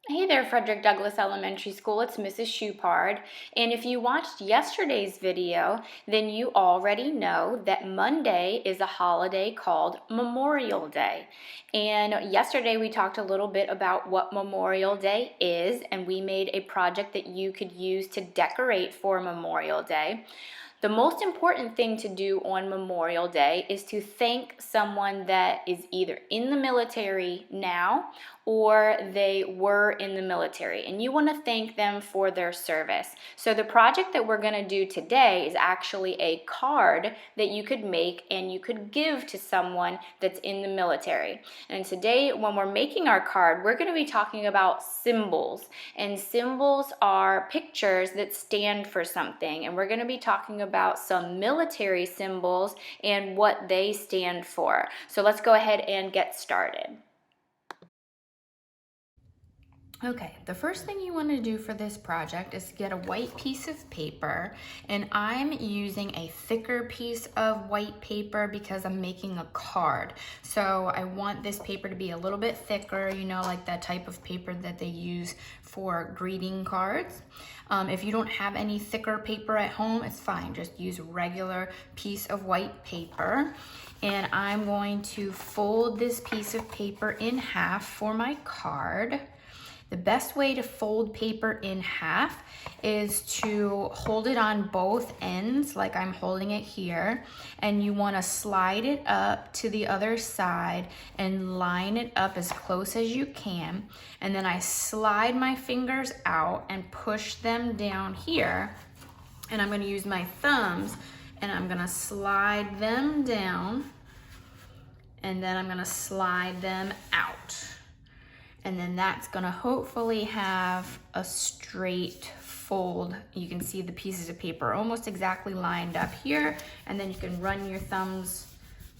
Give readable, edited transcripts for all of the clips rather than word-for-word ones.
Hey there, Frederick Douglass Elementary School. It's Mrs. Shoupard. And if you watched yesterday's video, then you already know that Monday is a holiday called Memorial Day. And yesterday we talked a little bit about what Memorial Day is, and we made a project that you could use to decorate for Memorial Day. The most important thing to do on Memorial Day is to thank someone that is either in the military now or they were in the military, and you want to thank them for their service. So the project that we're going to do today is actually a card that you could make and you could give to someone that's in the military. And today, when we're making our card, we're going to be talking about symbols, and symbols are pictures that stand for something, and we're going to be talking about some military symbols and what they stand for. So let's go ahead and get started. Okay, the first thing you want to do for this project is to get a white piece of paper, and I'm using a thicker piece of white paper because I'm making a card. So I want this paper to be a little bit thicker, you know, like that type of paper that they use for greeting cards. If you don't have any thicker paper at home, it's fine. Just use a regular piece of white paper. And I'm going to fold this piece of paper in half for my card. The best way to fold paper in half is to hold it on both ends like I'm holding it here, and you want to slide it up to the other side and line it up as close as you can, and then I slide my fingers out and push them down here, and I'm going to use my thumbs and I'm going to slide them down, and then I'm going to slide them out. And then that's gonna hopefully have a straight fold. You can see the pieces of paper almost exactly lined up here, and then you can run your thumbs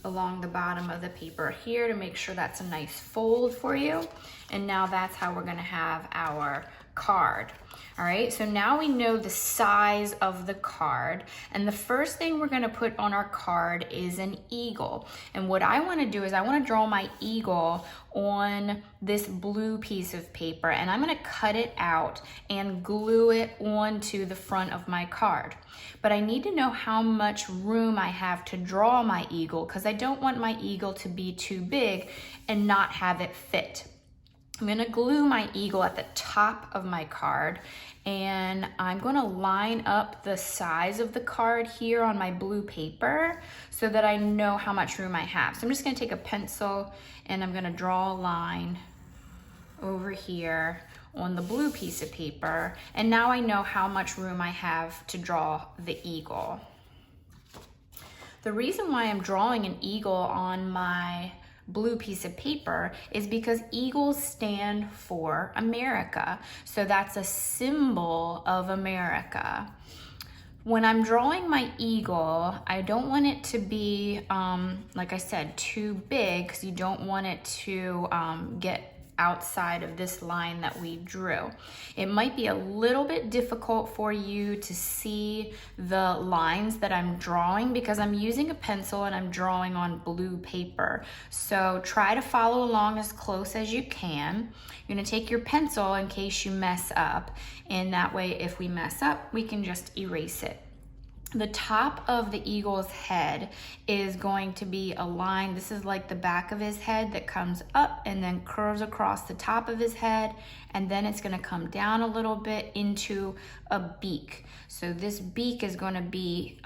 along the bottom of the paper here to make sure that's a nice fold for you. And now that's how we're gonna have our card. All right, so now we know the size of the card, and the first thing we're gonna put on our card is an eagle. And what I wanna do is I wanna draw my eagle on this blue piece of paper, and I'm gonna cut it out and glue it onto the front of my card. But I need to know how much room I have to draw my eagle, because I don't want my eagle to be too big and not have it fit. I'm gonna glue my eagle at the top of my card, and I'm gonna line up the size of the card here on my blue paper so that I know how much room I have. So I'm just gonna take a pencil and I'm gonna draw a line over here on the blue piece of paper, and now I know how much room I have to draw the eagle. The reason why I'm drawing an eagle on my blue piece of paper is because eagles stand for America. So that's a symbol of America. When I'm drawing my eagle, I don't want it to be, like I said, too big, because you don't want it to get outside of this line that we drew. It might be a little bit difficult for you to see the lines that I'm drawing because I'm using a pencil and I'm drawing on blue paper. So try to follow along as close as you can. You're gonna take your pencil in case you mess up, and that way if we mess up, we can just erase it. The top of the eagle's head is going to be a line. This is like the back of his head that comes up and then curves across the top of his head, and then it's gonna come down a little bit into a beak. So this beak is gonna be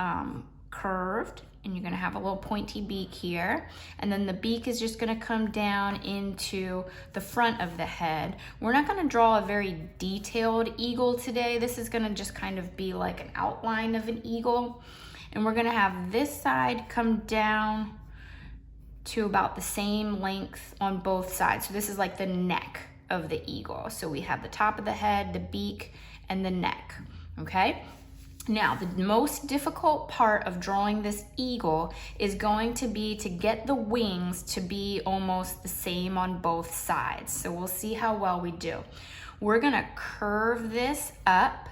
curved, and you're gonna have a little pointy beak here, and then the beak is just gonna come down into the front of the head. We're not gonna draw a very detailed eagle today. This is gonna just kind of be like an outline of an eagle, and we're gonna have this side come down to about the same length on both sides. So this is like the neck of the eagle. So we have the top of the head, the beak, and the neck, okay? Now, the most difficult part of drawing this eagle is going to be to get the wings to be almost the same on both sides. So we'll see how well we do. We're gonna curve this up,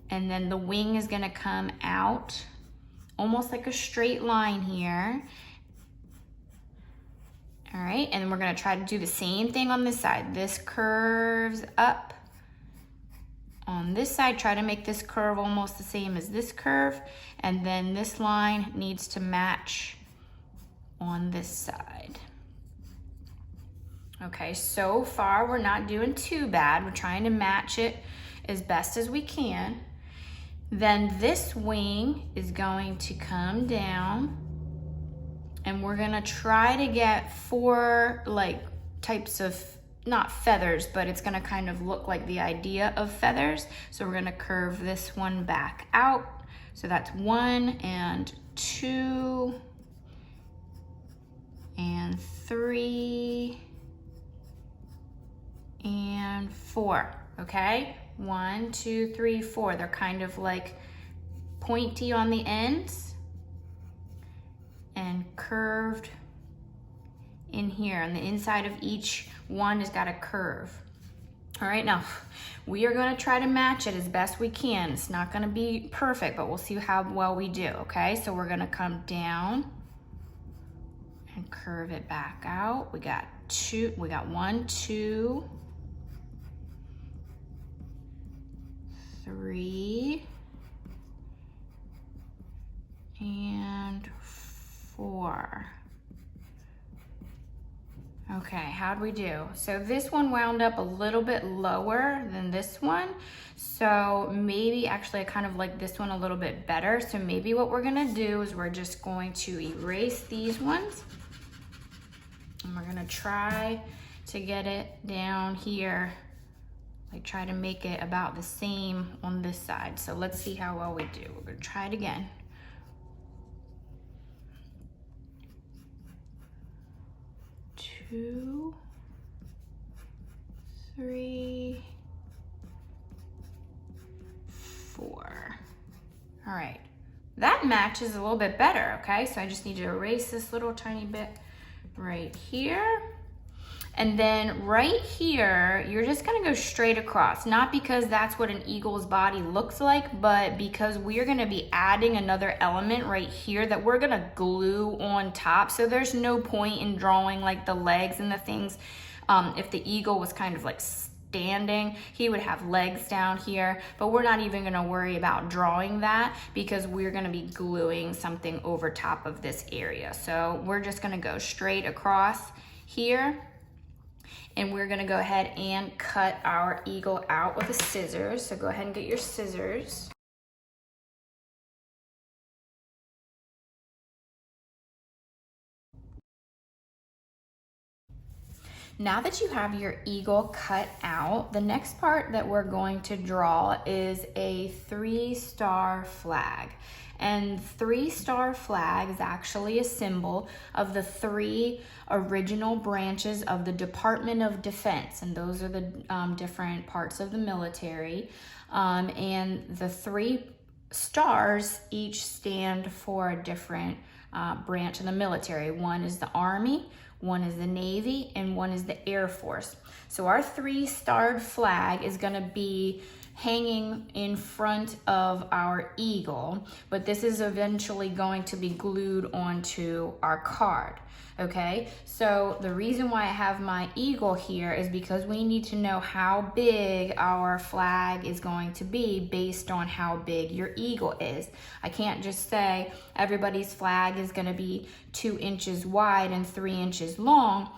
and then the wing is gonna come out almost like a straight line here. All right, and we're gonna try to do the same thing on this side. This curves up. On this side, try to make this curve almost the same as this curve, and then this line needs to match on this side. Okay, so far we're not doing too bad. We're trying to match it as best as we can. Then this wing is going to come down, and we're gonna try to get 4 like types of, not feathers, but it's gonna kind of look like the idea of feathers. So we're gonna curve this one back out. So that's 1 and 2 and 3 and 4, okay? 1, 2, 3, 4. They're kind of like pointy on the ends and curved in here, and the inside of each one has got a curve. All right, now we are gonna try to match it as best we can. It's not gonna be perfect, but we'll see how well we do, okay? So we're gonna come down and curve it back out. We got 1, 2, 3, and 4. Okay, how'd we do? So this one wound up a little bit lower than this one. So maybe actually I kind of like this one a little bit better. So maybe what we're gonna do is we're just going to erase these ones. And we're gonna try to get it down here. Like try to make it about the same on this side. So let's see how well we do. We're gonna try it again. 2, 3, 4. All right, that matches a little bit better, okay? So I just need to erase this little tiny bit right here. And then right here, you're just gonna go straight across, not because that's what an eagle's body looks like, but because we're gonna be adding another element right here that we're gonna glue on top. So there's no point in drawing like the legs and the things. If the eagle was kind of like standing, he would have legs down here, but we're not even gonna worry about drawing that because we're gonna be gluing something over top of this area. So we're just gonna go straight across here. And we're gonna go ahead and cut our eagle out with a scissors. So go ahead and get your scissors. Now that you have your eagle cut out, the next part that we're going to draw is a 3-star flag. And 3-star flag is actually a symbol of the 3 original branches of the Department of Defense. And those are the different parts of the military. And the 3 stars each stand for a different branch of the military. One is the Army, one is the Navy, and one is the Air Force. So our 3-starred flag is gonna be hanging in front of our eagle, but this is eventually going to be glued onto our card, okay? So the reason why I have my eagle here is because we need to know how big our flag is going to be based on how big your eagle is. I can't just say everybody's flag is gonna be 2 inches wide and 3 inches long,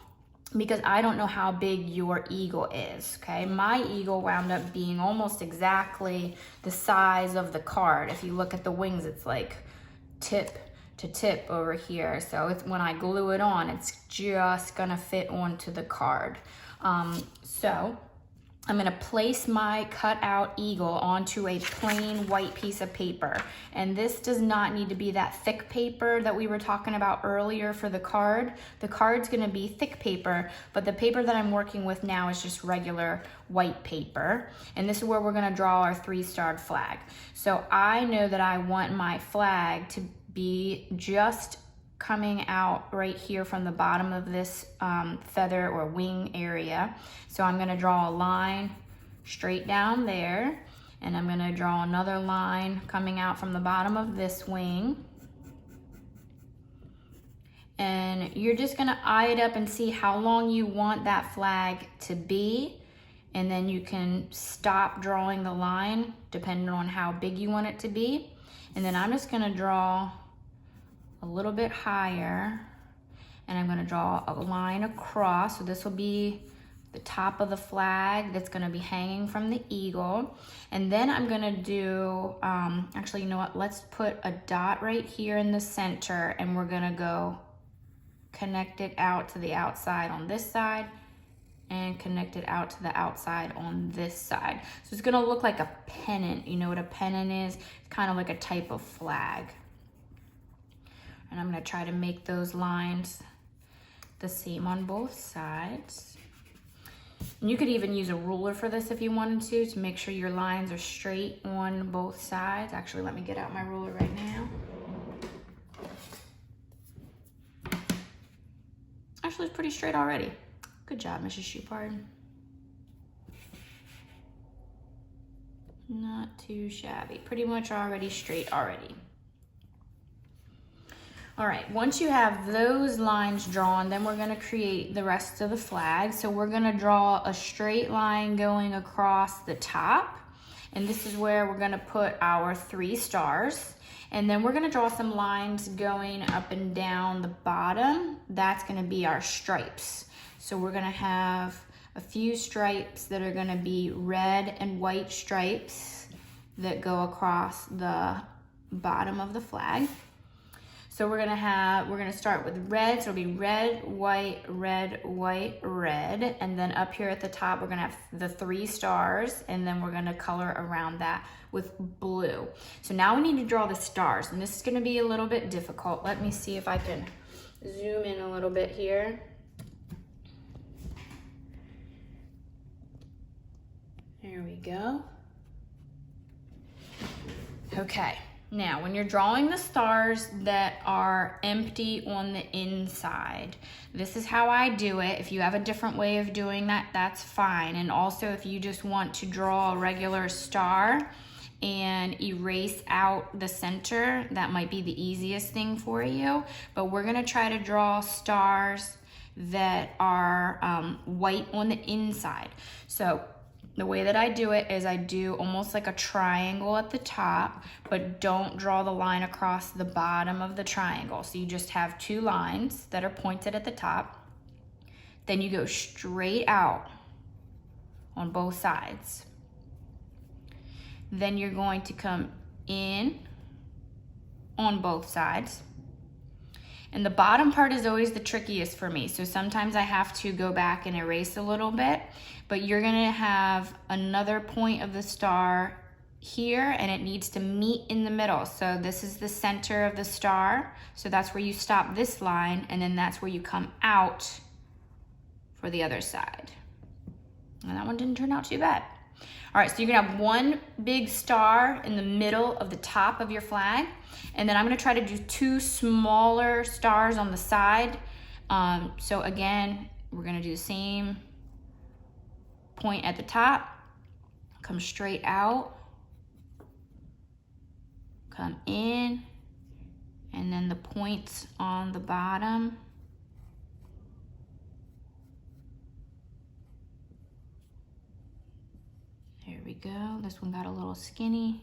because I don't know how big your eagle is, okay? My eagle wound up being almost exactly the size of the card. If you look at the wings, it's like tip to tip over here. So it's, when I glue it on, it's just gonna fit onto the card. So I'm gonna place my cut out eagle onto a plain white piece of paper. And this does not need to be that thick paper that we were talking about earlier for the card. The card's gonna be thick paper, but the paper that I'm working with now is just regular white paper. And this is where we're gonna draw our 3-starred flag. So I know that I want my flag to be just coming out right here from the bottom of this feather or wing area. So I'm gonna draw a line straight down there, and I'm gonna draw another line coming out from the bottom of this wing. And you're just gonna eye it up and see how long you want that flag to be. And then you can stop drawing the line depending on how big you want it to be. And then I'm just gonna draw a little bit higher, and I'm gonna draw a line across. So this will be the top of the flag that's gonna be hanging from the eagle. And then I'm gonna do, actually, you know what? Let's put a dot right here in the center, and we're gonna go connect it out to the outside on this side and connect it out to the outside on this side. So it's gonna look like a pennant. You know what a pennant is? It's kind of like a type of flag. And I'm gonna try to make those lines the same on both sides. And you could even use a ruler for this if you wanted to make sure your lines are straight on both sides. Actually, let me get out my ruler right now. Actually, it's pretty straight already. Good job, Mrs. Shoepard. Not too shabby. Pretty much already straight already. All right, once you have those lines drawn, then we're gonna create the rest of the flag. So we're gonna draw a straight line going across the top. And this is where we're gonna put our 3 stars. And then we're gonna draw some lines going up and down the bottom. That's gonna be our stripes. So we're gonna have a few stripes that are gonna be red and white stripes that go across the bottom of the flag. So we're gonna start with red, so it'll be red, white, red, white, red. And then up here at the top, we're gonna have the 3 stars, and then we're gonna color around that with blue. So now we need to draw the stars, and this is gonna be a little bit difficult. Let me see if I can zoom in a little bit here. There we go. Okay. Now, when you're drawing the stars that are empty on the inside, this is how I do it. If you have a different way of doing that, that's fine. And also, if you just want to draw a regular star and erase out the center, that might be the easiest thing for you. But we're gonna try to draw stars that are white on the inside. So the way that I do it is I do almost like a triangle at the top, but don't draw the line across the bottom of the triangle. So you just have 2 lines that are pointed at the top. Then you go straight out on both sides. Then you're going to come in on both sides. And the bottom part is always the trickiest for me. So sometimes I have to go back and erase a little bit, but you're gonna have another point of the star here, and it needs to meet in the middle. So this is the center of the star. So that's where you stop this line, and then that's where you come out for the other side. And that one didn't turn out too bad. All right, so you're gonna have 1 big star in the middle of the top of your flag, and then I'm gonna try to do 2 smaller stars on the side. So again, we're gonna do the same point at the top, come straight out, come in, and then the points on the bottom. There we go. This one got a little skinny,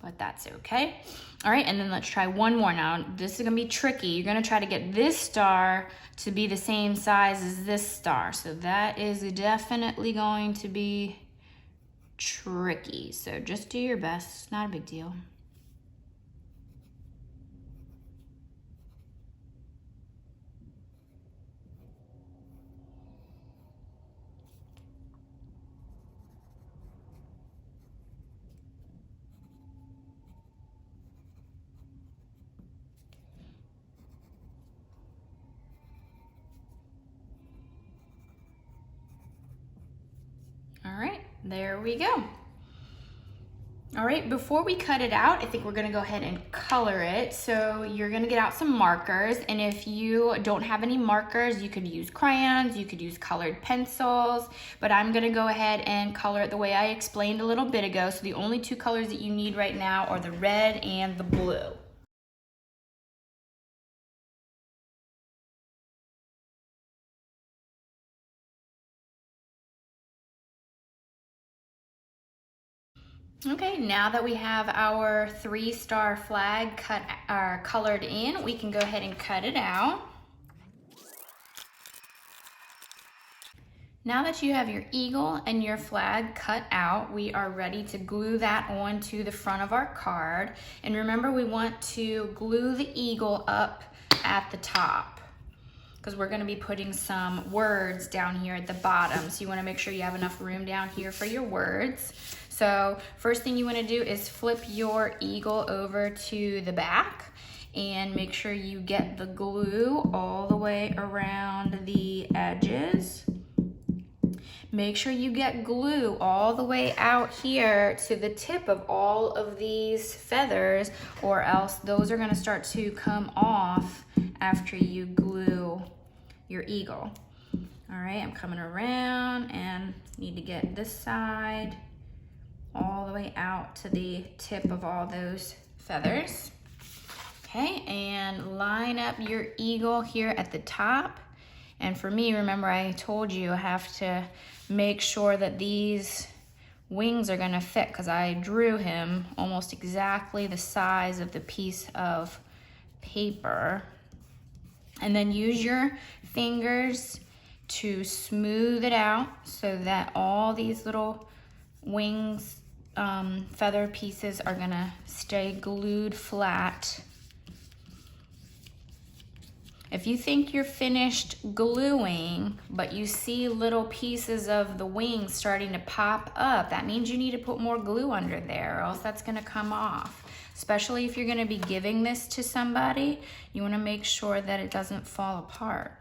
but that's okay. All right, and then let's try one more. Now, this is gonna be tricky. You're gonna try to get this star to be the same size as this star. So that is definitely going to be tricky. So just do your best, it's not a big deal. All right, there we go. All right, before we cut it out, I think we're gonna go ahead and color it. So you're gonna get out some markers, and if you don't have any markers, you could use crayons, you could use colored pencils, but I'm gonna go ahead and color it the way I explained a little bit ago. So the only 2 colors that you need right now are the red and the blue. Okay, now that we have our 3-star flag colored in, we can go ahead and cut it out. Now that you have your eagle and your flag cut out, we are ready to glue that onto the front of our card. And remember, we want to glue the eagle up at the top, because we're going to be putting some words down here at the bottom. So you want to make sure you have enough room down here for your words. So first thing you want to do is flip your eagle over to the back and make sure you get the glue all the way around the edges. Make sure you get glue all the way out here to the tip of all of these feathers, or else those are going to start to come off after you glue your eagle. All right, I'm coming around and need to get this side all the way out to the tip of all those feathers. Okay, and line up your eagle here at the top. And for me, remember I told you I have to make sure that these wings are gonna fit, because I drew him almost exactly the size of the piece of paper. And then use your fingers to smooth it out so that all these little wings, feather pieces are gonna stay glued flat. If you think you're finished gluing, but you see little pieces of the wings starting to pop up, that means you need to put more glue under there, or else that's gonna come off. Especially if you're gonna be giving this to somebody, you wanna make sure that it doesn't fall apart.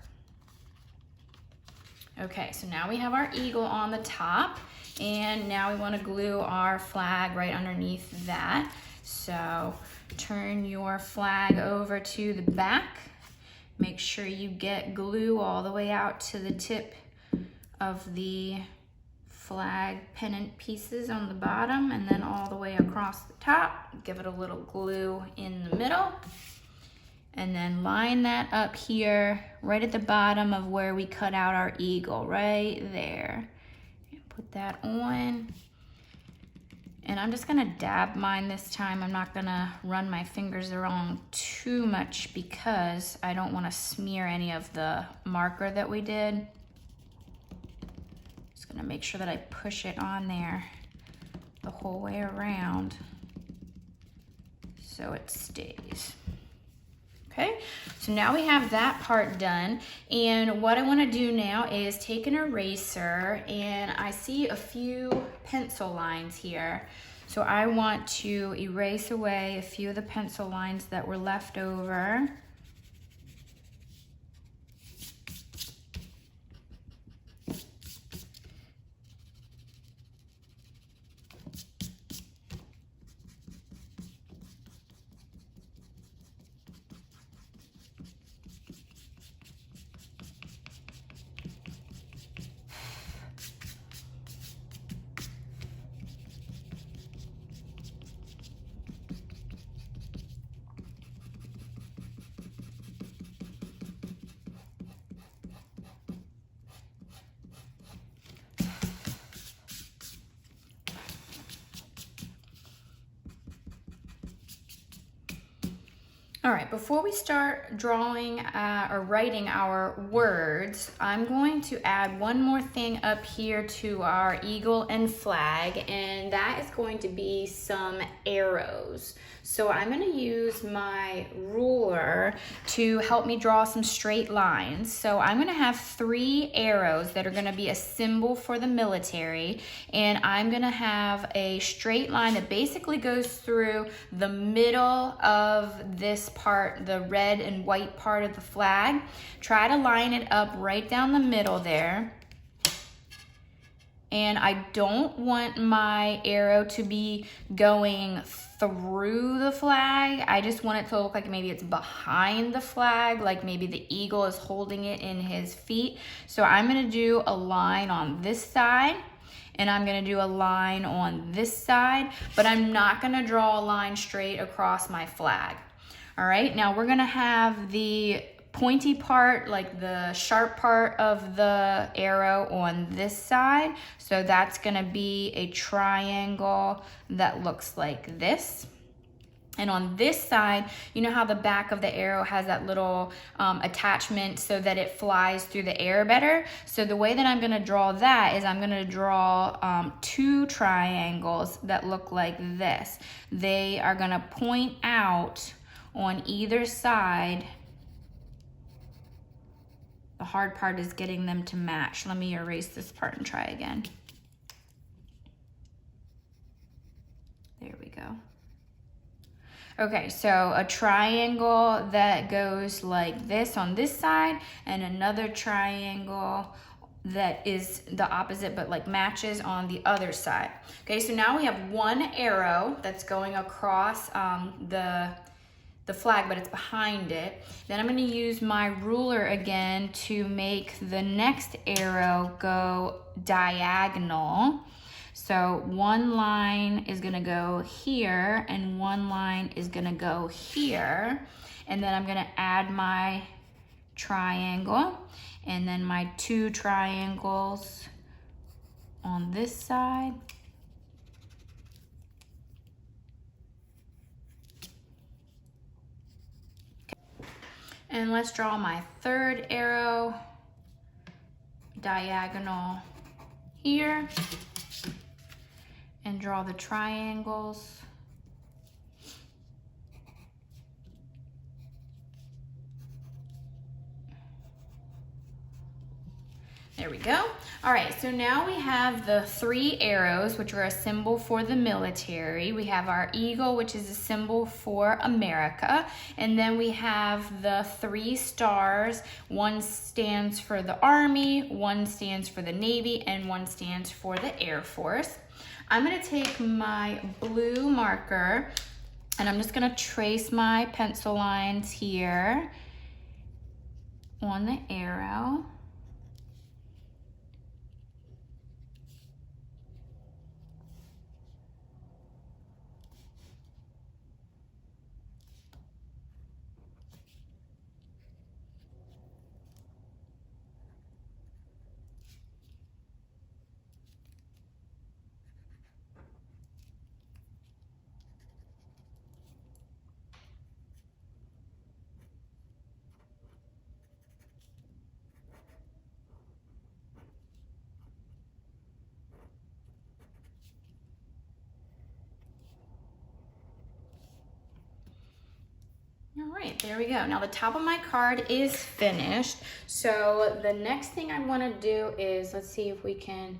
Okay, so now we have our eagle on the top, and now we wanna glue our flag right underneath that. So turn your flag over to the back. Make sure you get glue all the way out to the tip of the flag pennant pieces on the bottom, and then all the way across the top. Give it a little glue in the middle, and then line that up here right at the bottom of where we cut out our eagle, right there. And put that on. And I'm just gonna dab mine this time. I'm not gonna run my fingers around too much because I don't wanna smear any of the marker that we did. Just gonna make sure that I push it on there the whole way around so it stays. Okay, so now we have that part done, and what I want to do now is take an eraser, and I see a few pencil lines here. So I want to erase away a few of the pencil lines that were left over. All right, before we start drawing or writing our words, I'm going to add one more thing up here to our eagle and flag, and that is going to be some arrows. So I'm going to use my ruler to help me draw some straight lines. So I'm going to have 3 arrows that are going to be a symbol for the military, and I'm going to have a straight line that basically goes through the middle of this part, the red and white part of the flag. Try to line it up right down the middle there. And I don't want my arrow to be going through the flag. I just want it to look like maybe it's behind the flag, like maybe the eagle is holding it in his feet. So I'm gonna do a line on this side, and I'm gonna do a line on this side, but I'm not gonna draw a line straight across my flag. All right, now we're gonna have the pointy part, like the sharp part of the arrow on this side. So that's gonna be a triangle that looks like this. And on this side, you know how the back of the arrow has that little attachment so that it flies through the air better? So the way that I'm gonna draw that is I'm gonna draw 2 triangles that look like this. They are gonna point out on either side. The hard part is getting them to match. Let me erase this part and try again. There we go. Okay, so a triangle that goes like this on this side, and another triangle that is the opposite but like matches on the other side. Okay, so now we have one arrow that's going across the flag, but it's behind it. Then I'm gonna use my ruler again to make the next arrow go diagonal. So one line is gonna go here and one line is gonna go here. And then I'm gonna add my triangle and then my 2 triangles on this side. And let's draw my 3rd arrow diagonal here. And draw the triangles. There we go. All right, so now we have the 3 arrows, which are a symbol for the military. We have our eagle, which is a symbol for America. And then we have the 3 stars. One stands for the Army, one stands for the Navy, and one stands for the Air Force. I'm gonna take my blue marker and I'm just gonna trace my pencil lines here on the arrow. All right, there we go. Now the top of my card is finished. So the next thing I want to do is, let's see if we can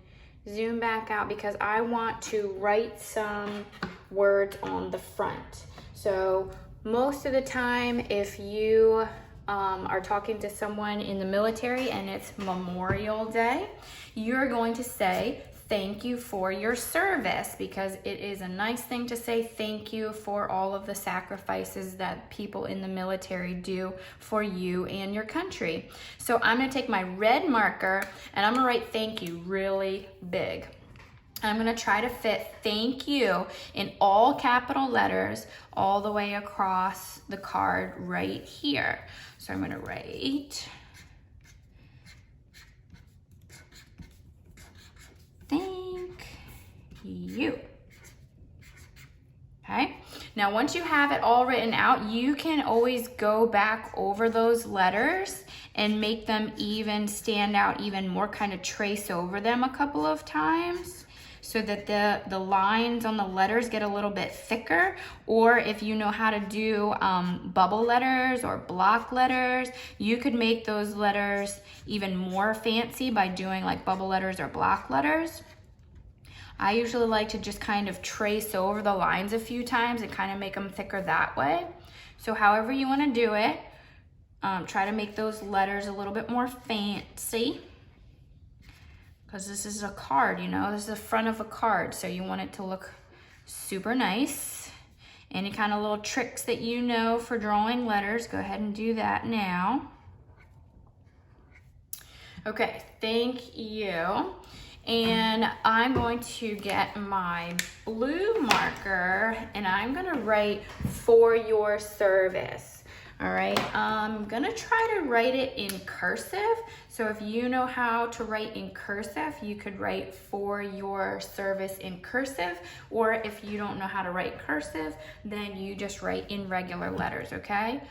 zoom back out, because I want to write some words on the front. So most of the time, if you are talking to someone in the military and it's Memorial Day, you're going to say, thank you for your service, because it is a nice thing to say thank you for all of the sacrifices that people in the military do for you and your country. So I'm gonna take my red marker and I'm gonna write thank you really big. I'm gonna try to fit thank you in all capital letters all the way across the card right here. So I'm gonna write thank you. Okay, now once you have it all written out, you can always go back over those letters and make them even stand out even more, kind of trace over them a couple of times so that the lines on the letters get a little bit thicker. Or if you know how to do bubble letters or block letters, you could make those letters even more fancy by doing like bubble letters or block letters. I usually like to just kind of trace over the lines a few times and kind of make them thicker that way. So however you want to do it, try to make those letters a little bit more fancy, because this is a card, you know, this is the front of a card, so you want it to look super nice. Any kind of little tricks that you know for drawing letters, go ahead and do that now. Okay, thank you. And I'm going to get my blue marker and I'm gonna write for your service. All right, I'm gonna try to write it in cursive. So if you know how to write in cursive, you could write for your service in cursive, or if you don't know how to write cursive, then you just write in regular letters, okay?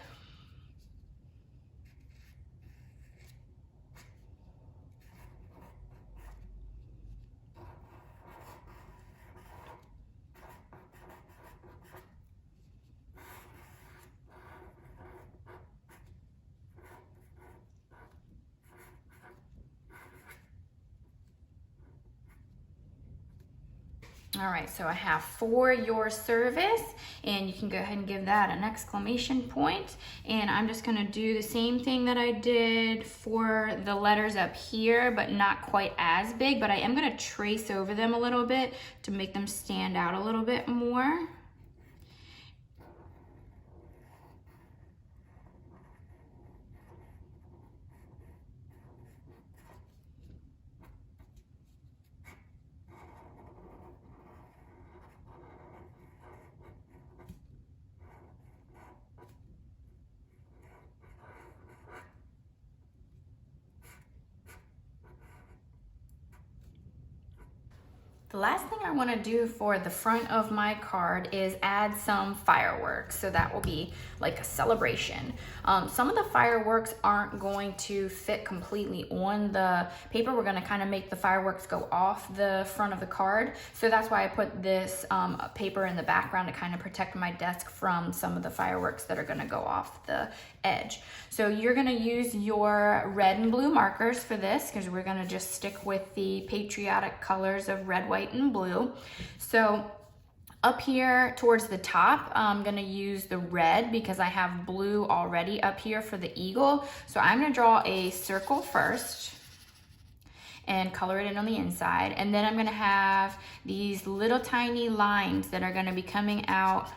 All right, so I have for your service, and you can go ahead and give that an exclamation point. And I'm just gonna do the same thing that I did for the letters up here, but not quite as big, but I am gonna trace over them a little bit to make them stand out a little bit more. The last thing I want to do for the front of my card is add some fireworks. So that will be like a celebration. Some of the fireworks aren't going to fit completely on the paper. We're going to kind of make the fireworks go off the front of the card. So that's why I put this paper in the background to kind of protect my desk from some of the fireworks that are going to go off the edge. So you're going to use your red and blue markers for this, because we're going to just stick with the patriotic colors of red, white, and blue. So up here towards the top, I'm gonna use the red because I have blue already up here for the eagle. So I'm gonna draw a circle first and color it in on the inside. And then I'm gonna have these little tiny lines that are gonna be coming out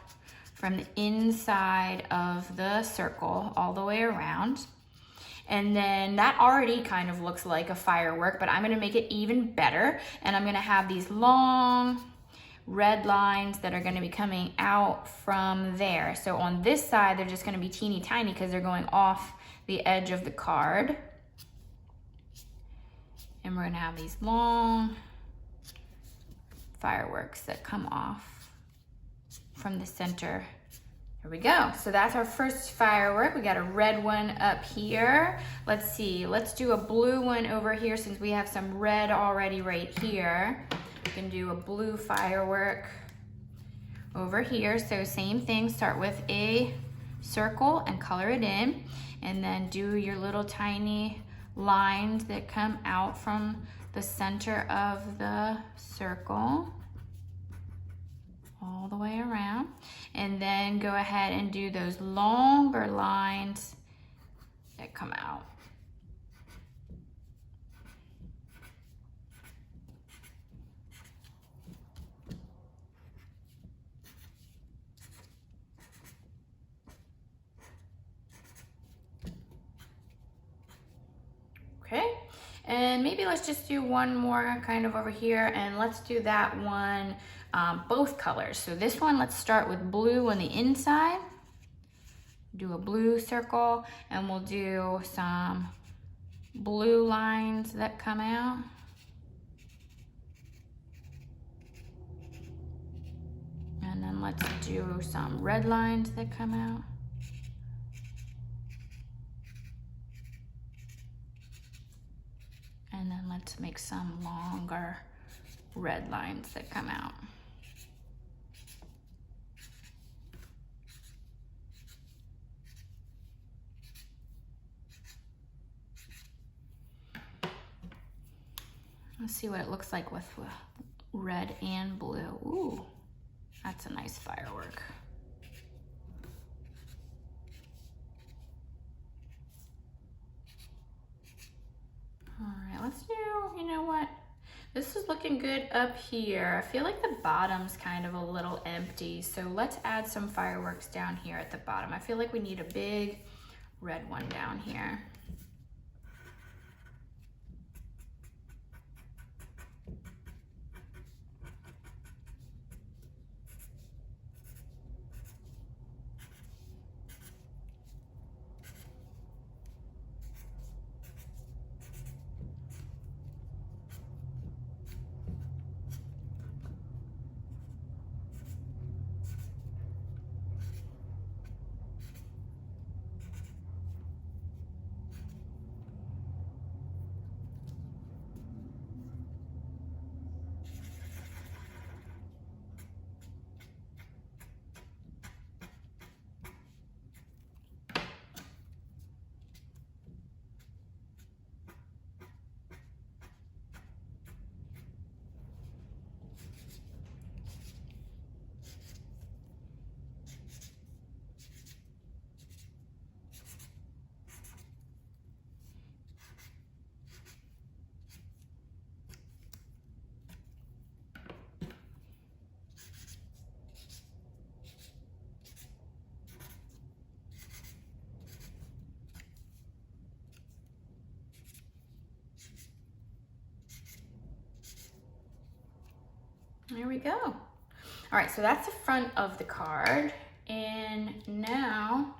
from the inside of the circle all the way around. And then that already kind of looks like a firework, but I'm gonna make it even better. And I'm gonna have these long red lines that are gonna be coming out from there. So on this side, they're just gonna be teeny tiny because they're going off the edge of the card. And we're gonna have these long fireworks that come off from the center. There we go. So that's our first firework. We got a red one up here. Let's see, let's do a blue one over here since we have some red already right here. We can do a blue firework over here. So same thing, start with a circle and color it in, and then do your little tiny lines that come out from the center of the circle all the way around. And then go ahead and do those longer lines that come out. Okay, and maybe let's just do one more kind of over here, and let's do that one both colors. So this one, let's start with blue on the inside. Do a blue circle, and we'll do some blue lines that come out. And then let's do some red lines that come out. And then let's make some longer red lines that come out. Let's see what it looks like with red and blue. Ooh, that's a nice firework. All right, let's do, you know what? This is looking good up here. I feel like the bottom's kind of a little empty, so let's add some fireworks down here at the bottom. I feel like we need a big red one down here. There we go. All right, so that's the front of the card. And now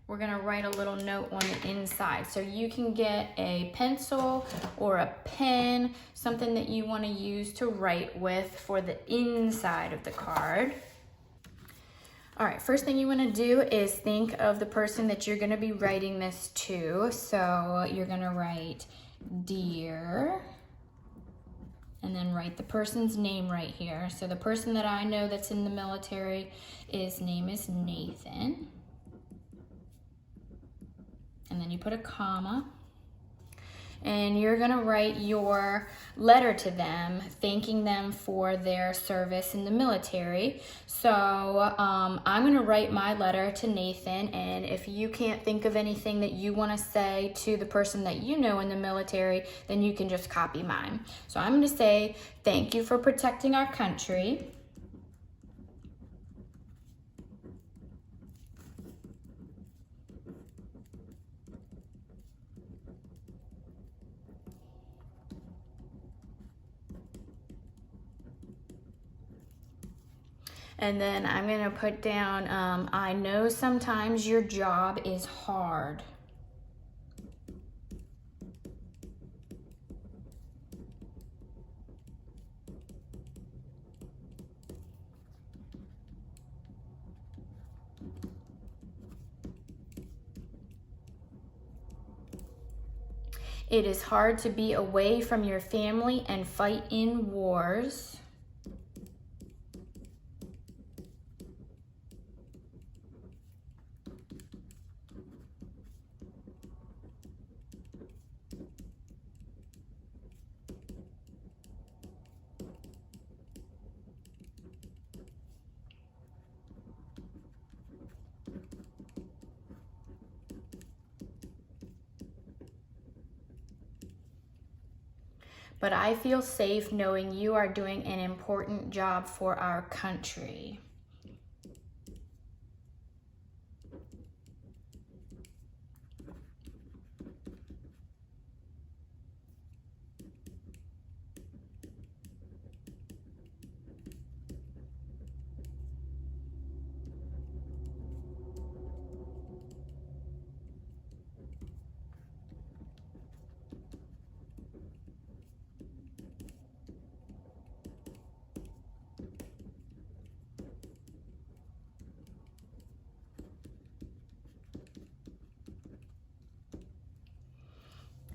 we're gonna write a little note on the inside. So you can get a pencil or a pen, something that you wanna use to write with for the inside of the card. All right, first thing you wanna do is think of the person that you're gonna be writing this to. So you're gonna write dear, and then write the person's name right here. So the person that I know that's in the military, his name is Nathan. And then you put a comma. And you're gonna write your letter to them, thanking them for their service in the military. So I'm gonna write my letter to Nathan, and if you can't think of anything that you wanna say to the person that you know in the military, then you can just copy mine. So I'm gonna say, thank you for protecting our country. And then I'm gonna put down, I know sometimes your job is hard. It is hard to be away from your family and fight in wars. But I feel safe knowing you are doing an important job for our country.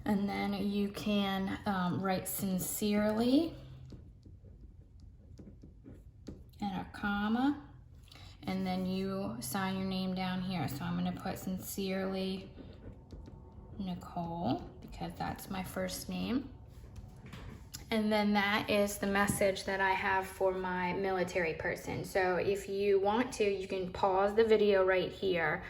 And then you can write sincerely and a comma, and then you sign your name down here. So I'm gonna put sincerely Nicole because that's my first name. And then that is the message that I have for my military person. So if you want to, you can pause the video right here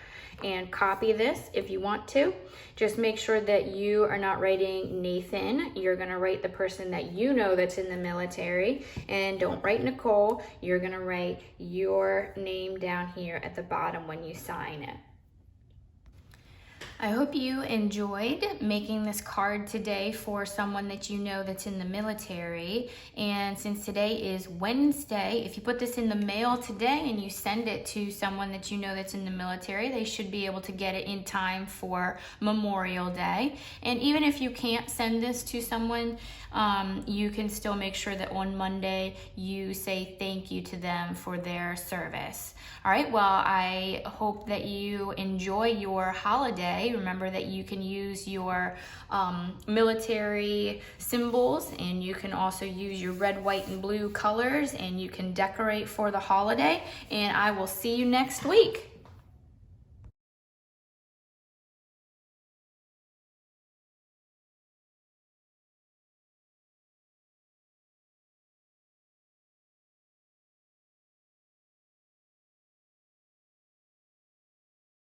and copy this if you want to. Just make sure that you are not writing Nathan. You're gonna write the person that you know that's in the military. And don't write Nicole. You're gonna write your name down here at the bottom when you sign it. I hope you enjoyed making this card today for someone that you know that's in the military. And since today is Wednesday, if you put this in the mail today and you send it to someone that you know that's in the military, they should be able to get it in time for Memorial Day. And even if you can't send this to someone, you can still make sure that on Monday you say thank you to them for their service. All right, well, I hope that you enjoy your holiday. Remember that you can use your military symbols, and you can also use your red, white, and blue colors, and you can decorate for the holiday. And I will see you next week.